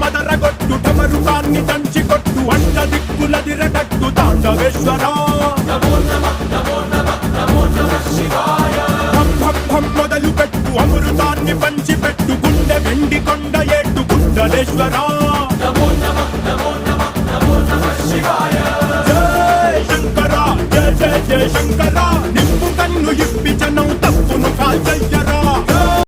మదరగొట్టు ఢమరుకాన్ని దంచి కొట్టు అంట దిక్కులదిరగట్టు తాండవేశ్వర మొదలు పెట్టు అమృతాన్ని పంచి పెట్టు గుండె వెండి కొండ ఏట్టు గుండలేశ్వర